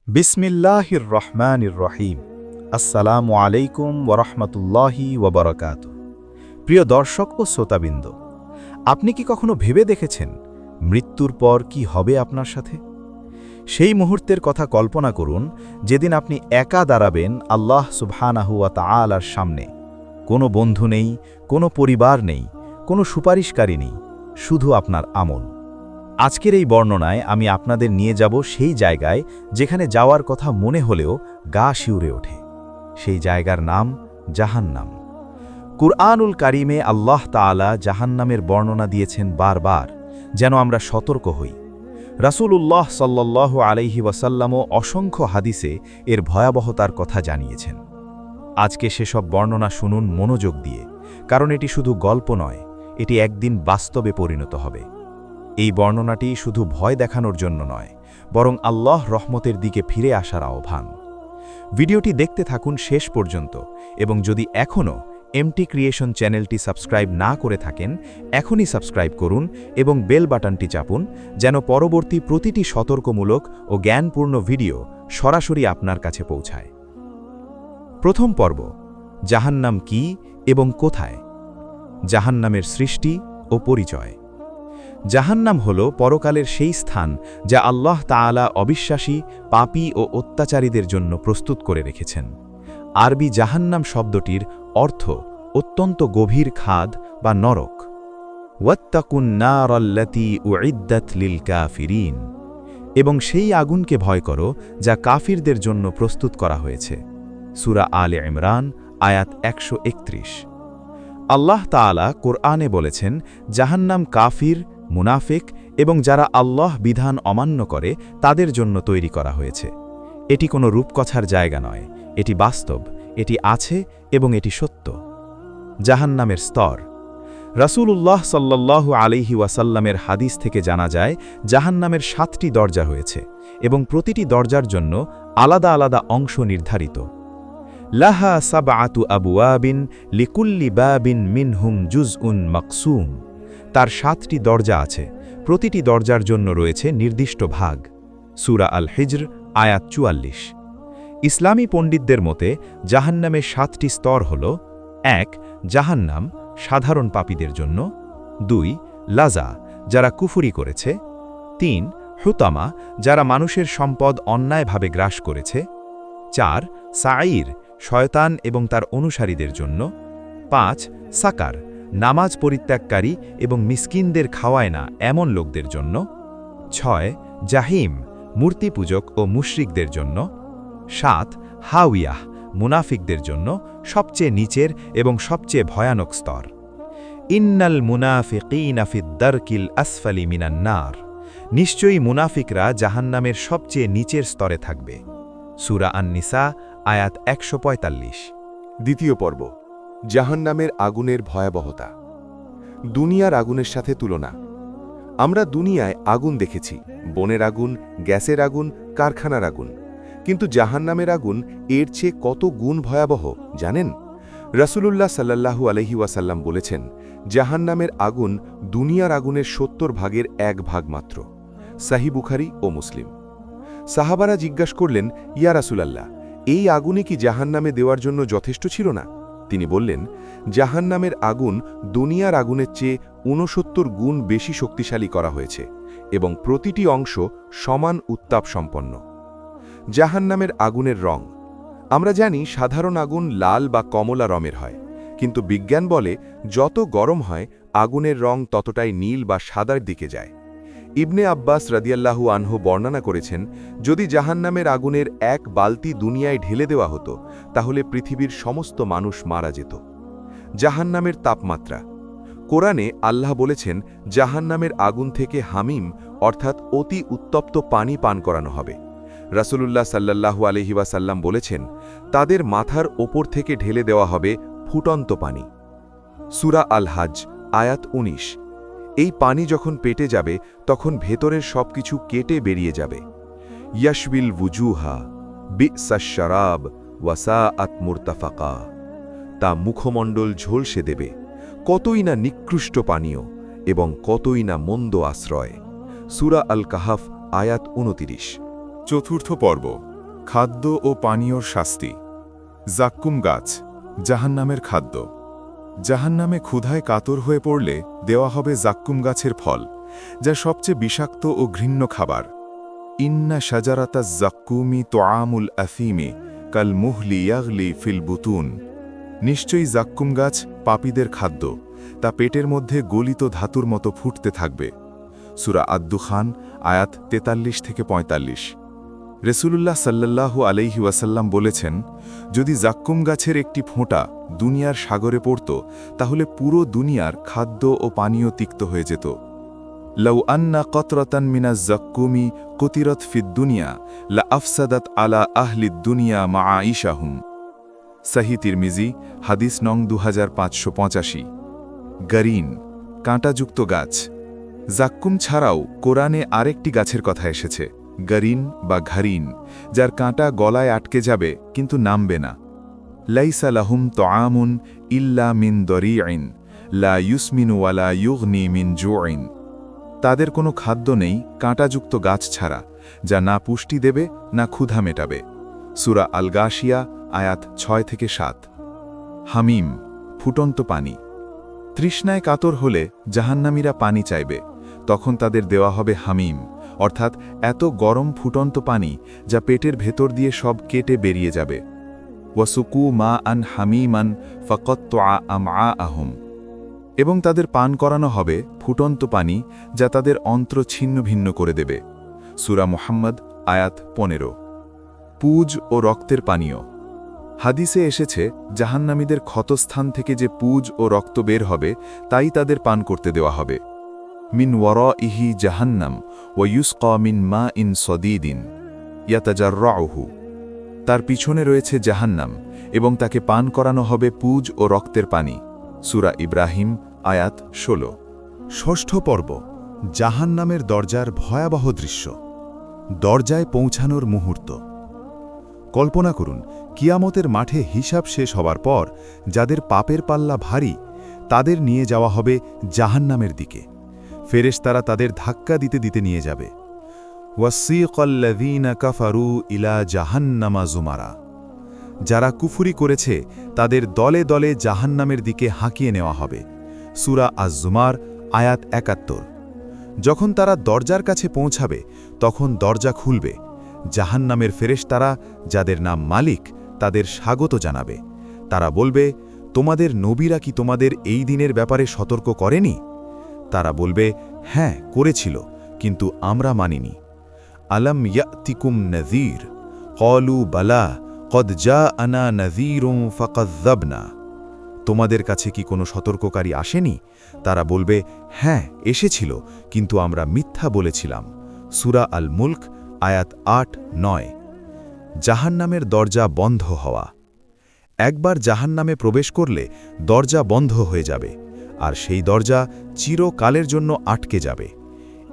বিসমিল্লাহির রহমানির রহিম। আসসালামু আলাইকুম ওরহমতুল্লাহি ওবরাকাতুহু। প্রিয় দর্শক ও শ্রোতাবৃন্দ, আপনি কি কখনো ভেবে দেখেছেন মৃত্যুর পর কি হবে আপনার সাথে? সেই মুহূর্তের কথা কল্পনা করুন যেদিন আপনি একা দাঁড়াবেন আল্লাহ সুবহানাহু ওয়া তাআলার সামনে। কোনো বন্ধু নেই, কোনো পরিবার নেই, কোনো সুপারিশকারী নেই, শুধু আপনার আমল। আজকের এই বর্ণনায় আমি আপনাদের নিয়ে যাব সেই জায়গায় যেখানে যাওয়ার কথা মনে হলেও গা শিউরে ওঠে। সেই জায়গার নাম জাহান্নাম। কুরআনুল কারিমে আল্লাহ তাআলা জাহান্নামের বর্ণনা দিয়েছেন বারবার, যেন আমরা সতর্ক হই। রাসূলুল্লাহ সাল্লাল্লাহু আলাইহি ওয়াসাল্লামও অসংখ্য হাদিসে এর ভয়াবহতার কথা জানিয়েছেন। আজকে সেসব বর্ণনা শুনুন মনোযোগ দিয়ে, কারণ এটি শুধু গল্প নয়, এটি একদিন বাস্তবে পরিণত হবে। এই বর্ণনাটি শুধু ভয় দেখানোর জন্য নয়, বরং আল্লাহ রহমতের দিকে ফিরে আসার আহ্বান। ভিডিওটি দেখতে থাকুন শেষ পর্যন্ত, এবং যদি এখনও এমটি ক্রিয়েশন চ্যানেলটি সাবস্ক্রাইব না করে থাকেন, এখনই সাবস্ক্রাইব করুন এবং বেল বাটনটি চাপুন, যেন পরবর্তী প্রতিটি সতর্কমূলক ও জ্ঞানপূর্ণ ভিডিও সরাসরি আপনার কাছে পৌঁছায়। প্রথম পর্ব, জাহান্নাম কি এবং কোথায়? জাহান্নামের সৃষ্টি ও পরিচয়। জাহান্নাম হল পরকালের সেই স্থান যা আল্লাহ তাআলা অবিশ্বাসী, পাপী ও অত্যাচারীদের জন্য প্রস্তুত করে রেখেছেন। আরবি জাহান্নাম শব্দটির অর্থ অত্যন্ত গভীর খাদ বা নরক। ওয়াত্তাকুন নারাল্লাতী উইদ্দাত লিল কাফিরিন, এবং সেই আগুনকে ভয় করো যা কাফিরদের জন্য প্রস্তুত করা হয়েছে। সূরা আলে ইমরান আয়াত 131। আল্লাহ তাআলা কোরআনে বলেছেন, জাহান্নাম কাফির, মুনাফিক এবং যারা আল্লাহ বিধান অমান্য করে তাদের জন্য তৈরি করা হয়েছে। এটি কোনো রূপকথার জায়গা নয়, এটি বাস্তব, এটি আছে এবং এটি সত্য। জাহান্নামের স্তর। রাসূলুল্লাহ সাল্লাল্লাহু আলাইহি ওয়াসাল্লামের হাদিস থেকে জানা যায়, জাহান্নামের 7টি দরজা হয়েছে এবং প্রতিটি দরজার জন্য আলাদা আলাদা অংশ নির্ধারিত। লাহা সাবআতু আবওয়াবিন লিকুল্লি বাবিন মিনহুম জুজউন মাকসুম। তার 7টি দরজা আছে, প্রতিটি দরজার জন্য রয়েছে নির্দিষ্ট ভাগ। সূরা আল হিজর আয়াত 44। ইসলামী পণ্ডিতদের মতে জাহান্নামের 7টি স্তর হল: 1. জাহান্নাম সাধারণ পাপীদের জন্য। 2. লাজা, যারা কুফরি করেছে। 3. হুতামা, যারা মানুষের সম্পদ অন্যায়ভাবে গ্রাস করেছে। 4. সাঈর, শয়তান এবং তার অনুসারীদের জন্য। 5. সাকার, নামাজ পরিত্যাগকারী এবং মিসকিনদের খাওয়ায় না এমন লোকদের জন্য। 6. জাহিম, মূর্তি পূজক ও মুশরিকদের জন্য। 7. হাউয়াহ, মুনাফিকদের জন্য সবচেয়ে নিচের এবং সবচেয়ে ভয়ানক স্তর। ইন্নাল মুনাফিকিনা ফিদ দারকিল আসফালি মিনান নার, নিশ্চয়ই মুনাফিকরা জাহান্নামের সবচেয়ে নিচের স্তরে থাকবে। সূরা আন-নিসা আয়াত 145। দ্বিতীয় পর্ব, জাহান্নামের আগুনের ভয়াবহতা। দুনিয়ার আগুনের সাথে তুলনা। আমরা দুনিয়ায় আগুন দেখেছি, বনের আগুন, গ্যাসের আগুন, কারখানার আগুন, কিন্তু জাহান্নামের আগুন এর চেয়ে কত গুণ ভয়াবহ জানেন? রাসূলুল্লাহ সাল্লাল্লাহু আলাইহি ওয়াসাল্লাম বলেছেন, জাহান্নামের আগুন দুনিয়ার আগুনের 70 ভাগের 1 ভাগ মাত্র। সহিহ বুখারী ও মুসলিম। সাহাবারা জিজ্ঞাসা করলেন, ইয়া রাসূলাল্লাহ, এই আগুনে কি জাহান্নামে দেওয়ার জন্য যথেষ্ট ছিল না? তিনি বললেন, জাহান্নামের আগুন দুনিয়ার আগুনের চেয়ে 69 গুণ বেশি শক্তিশালী করা হয়েছে এবং প্রতিটি অংশ সমান উত্তাপ সম্পন্ন। জাহান্নামের আগুনের রং। আমরা জানি সাধারণ আগুন লাল বা কমলা রঙের হয়, কিন্তু বিজ্ঞান বলে যত গরম হয় আগুনের রং ততটাই নীল বা সাদার দিকে যায়। ইবনে আব্বাস রাদিয়াল্লাহু আনহু বর্ণনা করেছেন, যদি জাহান্নামের আগুনের 1 বালতি দুনিয়ায় ঢেলে দেওয়া হতো তাহলে পৃথিবীর সমস্ত মানুষ মারা যেত। জাহান্নামের তাপমাত্রা। কোরআনে আল্লাহ বলেছেন, জাহান্নামের আগুন থেকে হামিম অর্থাৎ অতি উত্তপ্ত পানি পান করানো হবে। রাসূলুল্লাহ সাল্লাল্লাহু আলাইহি ওয়াসাল্লাম বলেছেন, তাদের মাথার ওপর থেকে ঢেলে দেওয়া হবে ফুটন্ত পানি। সূরা আল হাজ আয়াত 19। এই পানি যখন পেটে যাবে তখন ভেতরের সবকিছু কেটে বেরিয়ে যাবে। ইয়াশবিল বুজুহা বিসাশ শারাব ওয়াসাআত মুরতাফাকা, তা মুখমণ্ডল ঝলসে দেবে। কতই না নিকৃষ্ট পানীয় এবং কতই না মন্দ আশ্রয়। সূরা আল কাহাফ আয়াত 29। চতুর্থ পর্ব, খাদ্য ও পানীয়র শাস্তি। জাক্কুম গাছ জাহান্নামের খাদ্য। জাহান্নামে ক্ষুধায় কাতর হয়ে পড়লে দেওয়া হবে জাক্কুম গাছের ফল, যা সবচেয়ে বিষাক্ত ও ঘৃণ্য খাবার। ইন্না শাজারাতা জাক্কুমি তোআমুল আফিমি কাল মুহলি ইয়াগলি ফিল বুতুন। নিশ্চয়ই জাক্কুম গাছ পাপীদের খাদ্য, তা পেটের মধ্যে গলিত ধাতুর মতো ফুটতে থাকবে। সূরা আদ-দুখান আয়াত 43-45। রাসূলুল্লাহ সাল্লাল্লাহু আলাইহি ওয়াসাল্লাম বলেছেন, যদি জাক্কুম গাছের একটি ফোঁটা দুনিয়ার সাগরে পড়ত, তাহলে পুরো দুনিয়ার খাদ্য ও পানীয় তিক্ত হয়ে যেত। লাউ আন্না কতরাতান মিনাজ জাক্কুমি কুতিরাত ফিদ দুনিয়া লা আফসাদাত আলা আহলিদ দুনিয়া মা আইশাহুম। সহিহ তিরমিজি হাদিস নং 2585। গারিন কাঁটাযুক্ত গাছ। জাক্কুম ছাড়াও কোরআনে আরেকটি গাছের কথা এসেছে, গারিন বা ঘারিন, যার কাঁটা গলায় আটকে যাবে কিন্তু নামবে না। লাইসা লাহুম তোআমুন ইল্লা মিন দরিইন লা ইউসমিনু ওয়ালা ইউগনি মিন জুইন। তাদের কোনো খাদ্য নেই কাঁটাযুক্ত গাছ ছাড়া, যা না পুষ্টি দেবে না ক্ষুধা মেটাবে। সূরা আল গাশিয়া আয়াত 6-7। হামিম ফুটন্ত পানি। তৃষ্ণায় কাতর হলে জাহান্নামীরা পানি চাইবে, তখন তাদের দেওয়া হবে হামিম, অর্থাৎ এত গরম ফুটন্ত পানি যা পেটের ভেতর দিয়ে সব কেটে বেরিয়ে যাবে। ওয়াসুকু মা আন হামিমান ফাকাত্তুআ আমআআহুম। এবং তাদের পান করানো হবে ফুটন্ত পানি, যা তাদের অন্ত্র ছিন্ন ভিন্ন করে দেবে। সূরা মুহাম্মদ আয়াত 15। পুজ ও রক্তের পানীয়। হাদিসে এসেছে, জাহান্নামীদের ক্ষতস্থান থেকে যে পুজ ও রক্ত বের হবে তাই তাদের পান করতে দেওয়া হবে। মিন ওয়ারাইহি জাহান্নাম ওয়া ইউসকা মিন মাইন সদীদিন ইয়াতাজাররাউহু। তার পিছনে রয়েছে জাহান্নাম এবং তাকে পান করানো হবে পুজ ও রক্তের পানি। সূরা ইব্রাহিম আয়াত 16। ষষ্ঠ পর্ব জাহান্নামের দরজার ভয়াবহ দৃশ্য। দরজায় পৌঁছানোর মুহূর্ত। কল্পনা করুন, কিয়ামতের মাঠে হিসাব শেষ হবার পর যাদের পাপের পাল্লা ভারী, তাদের নিয়ে যাওয়া হবে জাহান্নামের দিকে। ফেরেশতারা তাদের ধাক্কা দিতে দিতে নিয়ে যাবে। ওয়াসিকাল্লাযীনা কাফারু ইলা জাহান্নামা যুমারা। যারা কুফরি করেছে তাদের দলে দলে জাহান্নামের দিকে হাঁকিয়ে নেওয়া হবে। সূরা আজ-জুমার আয়াত ৭১। যখন তারা দরজার কাছে পৌঁছাবে তখন দরজা খুলবে। জাহান্নামের ফেরেশতারা, যাদের নাম মালিক, তাদের স্বাগত জানাবে। তারা বলবে, তোমাদের নবীরা কি তোমাদের এই দিনের ব্যাপারে সতর্ক করেনি? তারা বলবে, হ্যাঁ করেছিল, কিন্তু আমরা মানিনি। আলম ইয়াতিকুম নযীর ক্বালু বালা কদ জাআনা নযীরুম ফাকাযযাবনা। তোমাদের কাছে কি কোনো সতর্ককারী আসেনি? তারা বলবে, হ্যাঁ এসেছিল, কিন্তু আমরা মিথ্যা বলেছিলাম। সূরা আল মুলক আয়াত ৮-৯। জাহান্নামের দরজা বন্ধ হওয়া। একবার জাহান্নামে প্রবেশ করলে দরজা বন্ধ হয়ে যাবে, আর সেই দরজা চিরকালের জন্য আটকে যাবে।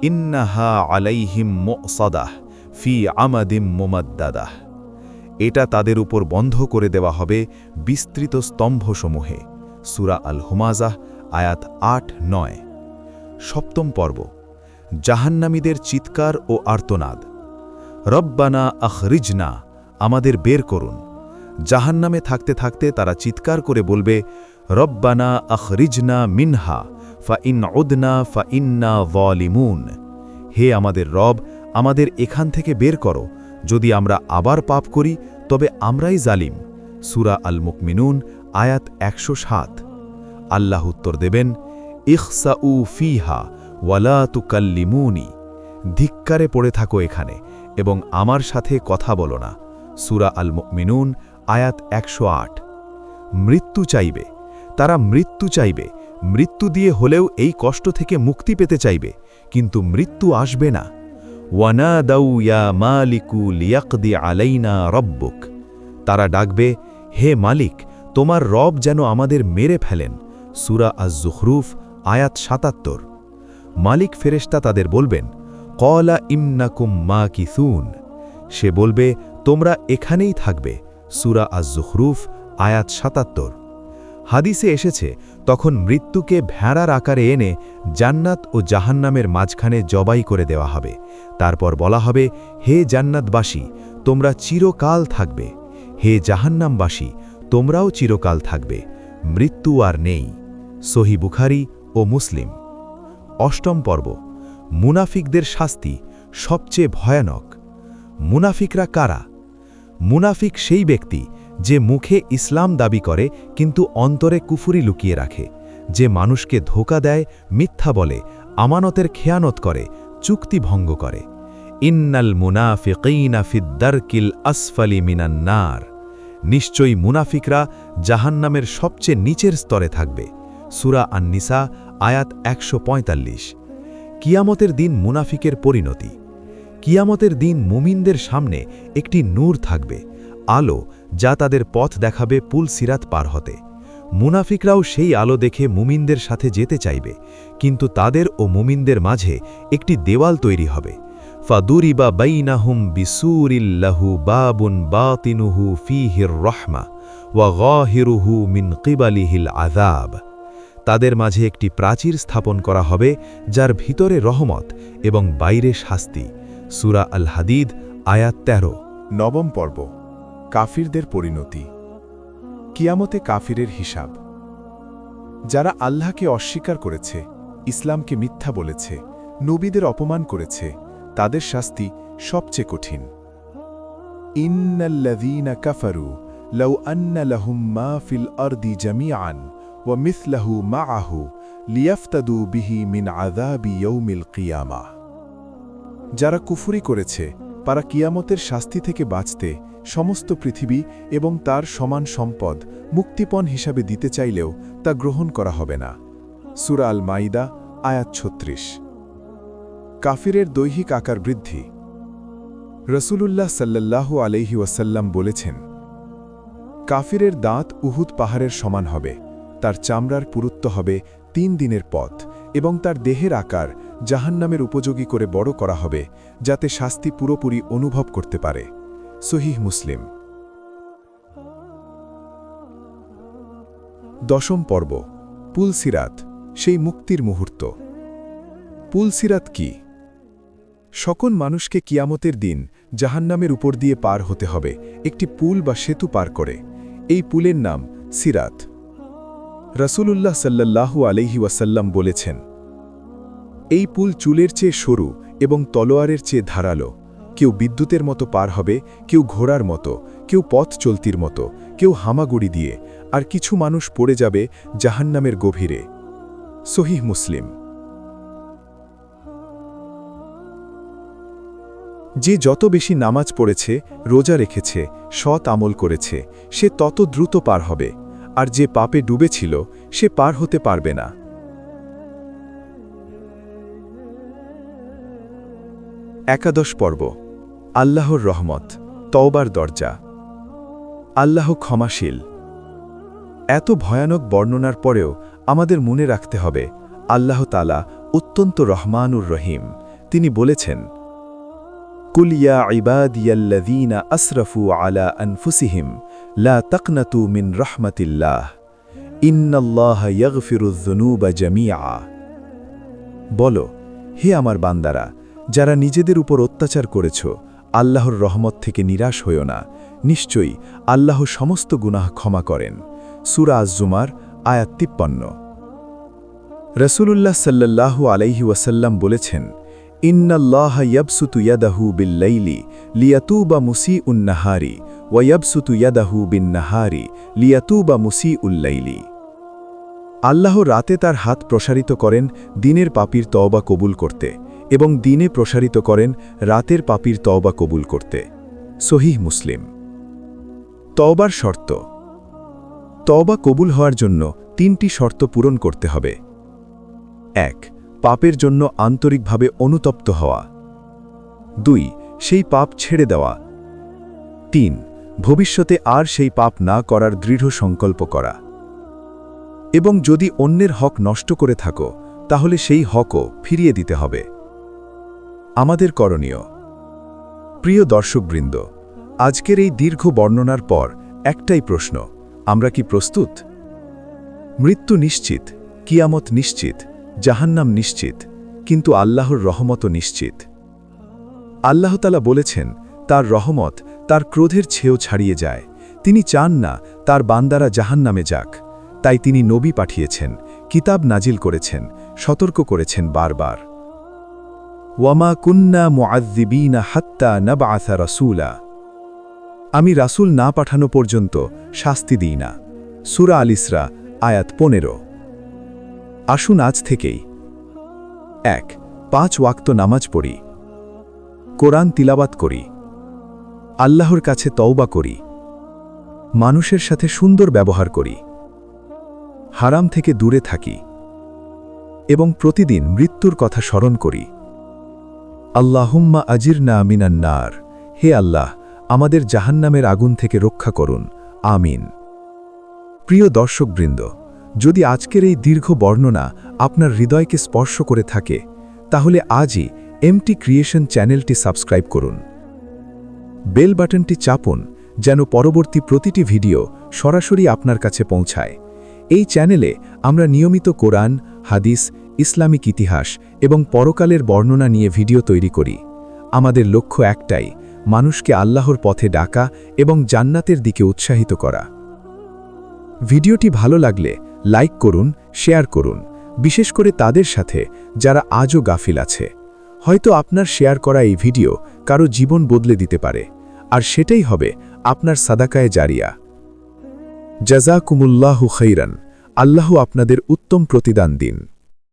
ইন্নাহা আলাইহিম মুসাদাহ ফি আমাদিম মুমাদ্দাদাহ। এটা তাদের উপর বন্ধ করে দেওয়া হবে বিস্তৃত স্তম্ভসমূহে। সূরা আল হুমাজাহ আয়াত ৮-৯। সপ্তম পর্ব জাহান্নামীদের চিৎকার ও আর্তনাদ। রব্বানা আখরিজনা, আমাদের বের করুন। জাহান্নামে থাকতে থাকতে তারা চিৎকার করে বলবে, রব্বানা আখরিজনা মিনহা ফা ইন উদনা ফা ইন্না যালিমুন। হে আমাদের রব, আমাদের এখান থেকে বের করো, যদি আমরা আবার পাপ করি তবে আমরাই জালিম। সূরা আল মুকমিনুন আয়াত ১০৭। আল্লাহ উত্তর দেবেন, ইখসাউ ফিহা ওয়ালা তুকাল্লিমুনি। ধিক্কারে পড়ে থাকো এখানে এবং আমার সাথে কথা বলো না। সূরা আল মুকমিনুন আয়াত ১০৮। মৃত্যু চাইবে, তারা মৃত্যু চাইবে, মৃত্যু দিয়ে হলেও এই কষ্ট থেকে মুক্তি পেতে চাইবে, কিন্তু মৃত্যু আসবে না। ওয়ানাদাউ ইয়া মালিকু লিয়াকদি আলাইনা রব্বুক। তারা ডাকবে, হে মালিক, তোমার রব যেন আমাদের মেরে ফেলেন। সূরা আজ-জুখরুফ আয়াত ৭৭। মালিক ফেরেশতা তাদের বলবেন, ক্বালা ইন্নাকুম মাকিসুন। সে বলবে, তোমরা এখানেই থাকবে। সূরা আজ-জুখরুফ আয়াত ৭৭। হাদিসে এসেছে, তখন মৃত্যুকে ভেড়ার আকারে এনে জান্নাত ও জাহান্নামের মাঝখানে জবাই করে দেওয়া হবে। তারপর বলা হবে, হে জান্নাতবাসী, তোমরা চিরকাল থাকবে। হে জাহান্নামবাসী, তোমরাও চিরকাল থাকবে, মৃত্যু আর নেই। সহি বুখারী ও মুসলিম। অষ্টম পর্ব, মুনাফিকদের শাস্তি সবচেয়ে ভয়ানক। মুনাফিকরা কারা? মুনাফিক সেই ব্যক্তি যে মুখে ইসলাম দাবি করে কিন্তু অন্তরে কুফরি লুকিয়ে রাখে, যে মানুষকে ধোঁকা দেয়, মিথ্যা বলে, আমানতের খেয়ানত করে, চুক্তি ভঙ্গ করে। ইন্নাল মুনাফিকিনা ফিদ্দারকিল আসফালি মিনান নার। নিশ্চয়ই মুনাফিকরা জাহান্নামের সবচেয়ে নিচের স্তরে থাকবে। সূরা আন-নিসা আয়াত ১৪৫। কিয়ামতের দিন মুনাফিকের পরিণতি। কিয়ামতের দিন মুমিনদের সামনে একটি নূর থাকবে, আলো, যা তাদের পথ দেখাবে পুল সিরাত পার হতে। মুনাফিকরাও সেই আলো দেখে মুমিনদের সাথে যেতে চাইবে, কিন্তু তাদের ও মুমিনদের মাঝে একটি দেওয়াল তৈরি হবে। ফাদুরিবা বাইনাহুম বিসুরিল্লাহু বাবুন বাতিনুহু ফীহির রাহমা ওয়া গাহিরুহু মিন কিবালিহিল আযাব। তাদের মাঝে একটি প্রাচীর স্থাপন করা হবে, যার ভিতরে রহমত এবং বাইরে শাস্তি। সূরা আল হাদিদ আয়াত ১৩। নবম পর্ব, কাফিরদের পরিণতি। কিয়ামতে কাফিরের হিসাব। যারা আল্লাহকে অস্বীকার করেছে, ইসলামকে মিথ্যা বলেছে, নবীদের অপমান করেছে, তাদের শাস্তি সবচেয়ে কঠিন। ইন্নাল্লাযীনা কাফারু লাউ আন্না লাহুম মা ফিল আরদি জামিআন ওয়া মিথলাহু মাআহু লিয়াফতাদু বিহি মিন আযাবি ইয়াউমিল কিয়ামাহ। যারা কুফরি করেছে, তারা কিয়ামতের শাস্তি থেকে বাঁচতে সমস্ত পৃথিবী এবং তার সমান সম্পদ মুক্তিপণ হিসাবে দিতে চাইলেও তা গ্রহণ করা হবে না। সূরা আল মাইদা আয়াত ৩৬। কাফিরের দৈহিক আকার বৃদ্ধি। রসূলুল্লাহ সাল্লাল্লাহু আলাইহি ওয়াসাল্লাম বলেছেন, কাফিরের দাঁত উহুদ পাহাড়ের সমান হবে, তার চামড়ার পুরুত্ব হবে ৩ দিনের পথ, এবং তার দেহের আকার জাহান্নামের উপযোগী করে বড় করা হবে, যাতে শাস্তি পুরোপুরি অনুভব করতে পারে। সহিহ মুসলিম। দশম পর্ব, পুল সিরাত, সেই মুক্তির মুহূর্ত। পুল সিরাত কি? সকল মানুষকে কিয়ামতের দিন জাহান্নামের উপর দিয়ে পার হতে হবে একটি পুল বা সেতু পার করে। এই পুলের নাম সিরাত। রাসূলুল্লাহ সাল্লাল্লাহু আলাইহি ওয়াসাল্লাম বলেছেন, এই পুল চুলের চেয়ে সরু এবং তলোয়ারের চেয়ে ধারালো। কেউ বিদ্যুতের মতো পার হবে, কেউ ঘোড়ার মতো, কেউ পথ চলতির মতো, কেউ হামাগুড়ি দিয়ে, আর কিছু মানুষ পড়ে যাবে জাহান্নামের গভীরে। সহিহ মুসলিম। যে যত বেশি নামাজ পড়েছে, রোজা রেখেছে, সৎ আমল করেছে, সে তত দ্রুত পার হবে, আর যে পাপে ডুবেছিল সে পার হতে পারবে না। একাদশ পর্ব, আল্লাহর রহমত, তওবার দরজা। আল্লাহ ক্ষমাশীল। এত ভয়ানক বর্ণনার পরেও আমাদের মনে রাখতে হবে, আল্লাহ তাআলা অত্যন্ত রহমানুর রহিম। তিনি বলেছেন, কুল ইয়া ইবাদিয়াল্লাযীনা আসরাফু আলা আনফুসিহিম লা তাকনাতু মিন রাহমাতিল্লাহ ইন্নাল্লাহা ইয়াগফিরুয যুনুবা জামিআ। বলো, হে আমার বান্দারা, যারা নিজেদের উপর অত্যাচার করেছ, আল্লাহর রহমত থেকে নিরাশ হইও না, নিশ্চয়ই আল্লাহ সমস্ত গুনাহ ক্ষমা করেন। সূরা আজ-জুমার আয়াত ৫৩। রাসূলুল্লাহ সাল্লাল্লাহু আলাইহি ওয়াসাল্লাম বলেছেন, ইন্নাল্লাহা ইয়াবসুতু ইয়াদাহু বিল-লাইলি লিয়াতুবা মুসিউন নাহারি ওয়া ইয়াবসুতু ইয়াদাহু বিন-নাহারি লিয়াতুবা মুসিউল লাইলি। আল্লাহ রাতে তার হাত প্রসারিত করেন দিনের পাপীর তওবা কবুল করতে, এবং দিনে প্রসারিত করেন রাতের পাপীর তওবা কবুল করতে। সহিহ মুসলিম। তওবার শর্ত। তওবা কবুল হওয়ার জন্য ৩টি শর্ত পূরণ করতে হবে। ১. পাপের জন্য আন্তরিকভাবে অনুতপ্ত হওয়া। ২. সেই পাপ ছেড়ে দেওয়া। ৩. ভবিষ্যতে আর সেই পাপ না করার দৃঢ় সংকল্প করা। এবং যদি অন্যের হক নষ্ট করে থাকো, তাহলে সেই হকও ফিরিয়ে দিতে হবে। আমাদের করণীয়। প্রিয় দর্শকবৃন্দ, আজকের এই দীর্ঘ বর্ণনার পর একটাই প্রশ্ন, আমরা কি প্রস্তুত? মৃত্যু নিশ্চিত, কিয়ামত নিশ্চিত, জাহান্নাম নিশ্চিত, কিন্তু আল্লাহর রহমতও নিশ্চিত। আল্লাহ তাআলা বলেছেন, তার রহমত তার ক্রোধের ছেও ছাড়িয়ে যায়। তিনি চান না তার বান্দারা জাহান্নামে যাক। তাই তিনি নবী পাঠিয়েছেন, কিতাব নাজিল করেছেন, সতর্ক করেছেন বারবার। ওয়ামা কুন্না মুআযযিবিনা হাত্তা নাবআসা রাসূলা। আমি রাসূল না পাঠানো পর্যন্ত শাস্তি দিই না। সূরা আল ইসরা আয়াত 15। আসুন আজ থেকেই ১. ৫ ওয়াক্ত নামাজ পড়ি, কোরআন তিলাওয়াত করি, আল্লাহর কাছে তওবা করি, মানুষের সাথে সুন্দর ব্যবহার করি, হারাম থেকে দূরে থাকি এবং প্রতিদিন মৃত্যুর কথা স্মরণ করি। আল্লাহুম্মা আজিরনা মিনান নার। হে আল্লাহ, আমাদের জাহান্নামের আগুন থেকে রক্ষা করুন, আমিন। প্রিয় দর্শকবৃন্দ, যদি আজকের এই দীর্ঘ বর্ণনা আপনার হৃদয়কে স্পর্শ করে থাকে, তাহলে আজই এমটি ক্রিয়েশন চ্যানেলটি সাবস্ক্রাইব করুন। বেল বাটনটি চাপুন যেন পরবর্তী প্রতিটি ভিডিও সরাসরি আপনার কাছে পৌঁছায়। এই চ্যানেলে আমরা নিয়মিত কোরআন, হাদিস, ইসলামিক ইতিহাস এবং পরকালের বর্ণনা নিয়ে ভিডিও তৈরি করি। আমাদের লক্ষ্য একটাই, মানুষকে আল্লাহর পথে ডাকা এবং জান্নাতের দিকে উৎসাহিত করা। ভিডিওটি ভালো লাগলে লাইক করুন, শেয়ার করুন, বিশেষ করে তাদের সাথে যারা আজও গাফিল আছে। হয়তো আপনার শেয়ার করা এই ভিডিও কারো জীবন বদলে দিতে পারে, আর সেটাই হবে আপনার সাদাকায়ে জারিয়া। জাযাকুমুল্লাহু খাইরান। আল্লাহ আপনাদের উত্তম প্রতিদান দিন।